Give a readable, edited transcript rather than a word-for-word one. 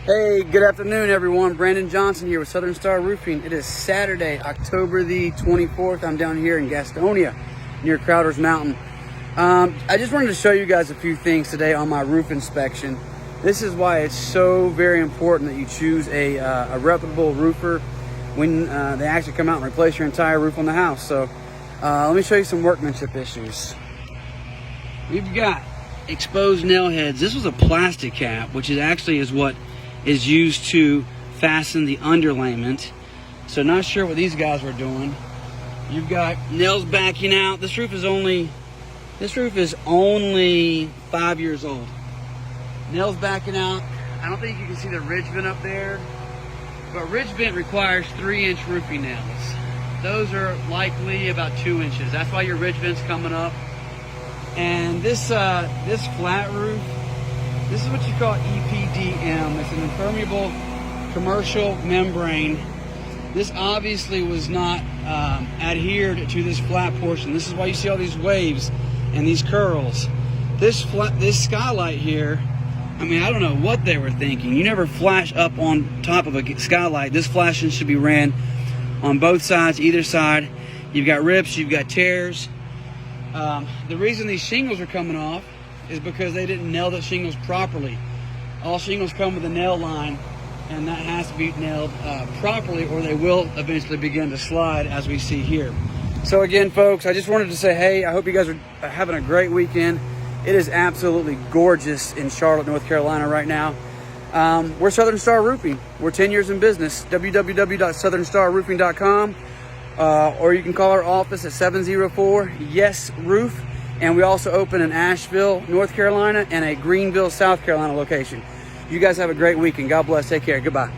Hey, good afternoon, everyone. Brandon Johnson here with Southern Star Roofing. It is Saturday, October the 24th. I'm down here in Gastonia near Crowder's Mountain. I just wanted to show you guys a few things today on my roof inspection. This is why it's so very important that you choose a reputable roofer when they actually come out and replace your entire roof on the house. So let me show you some workmanship issues. We've got exposed nail heads. This was a plastic cap, which is what is used to fasten the underlayment. So not sure what these guys were doing. You've got nails backing out. This roof is only 5 years old. Nails backing out. I don't think you can see the ridge vent up there, but ridge vent requires 3-inch roofing nails. Those are likely about 2 inches. That's why your ridge vent's coming up. And this flat roof, this is what you call EPDM. It's an impermeable commercial membrane. This obviously was not adhered to this flat portion. This is why you see all these waves and these curls. This skylight here, I mean, I don't know what they were thinking. You never flash up on top of a skylight. This flashing should be ran on both sides, either side. You've got rips, you've got tears. The reason these shingles are coming off is because they didn't nail the shingles properly. All shingles come with a nail line, and that has to be nailed properly, or they will eventually begin to slide, as we see here. So again, folks, I just wanted to say, hey, I hope you guys are having a great weekend. It is absolutely gorgeous in Charlotte, North Carolina right now. We're Southern Star Roofing. We're 10 years in business. www.southernstarroofing.com. Or you can call our office at 704-YES-ROOF. And we also open in Asheville, North Carolina, and a Greenville, South Carolina location. You guys have a great weekend. God bless. Take care. Goodbye.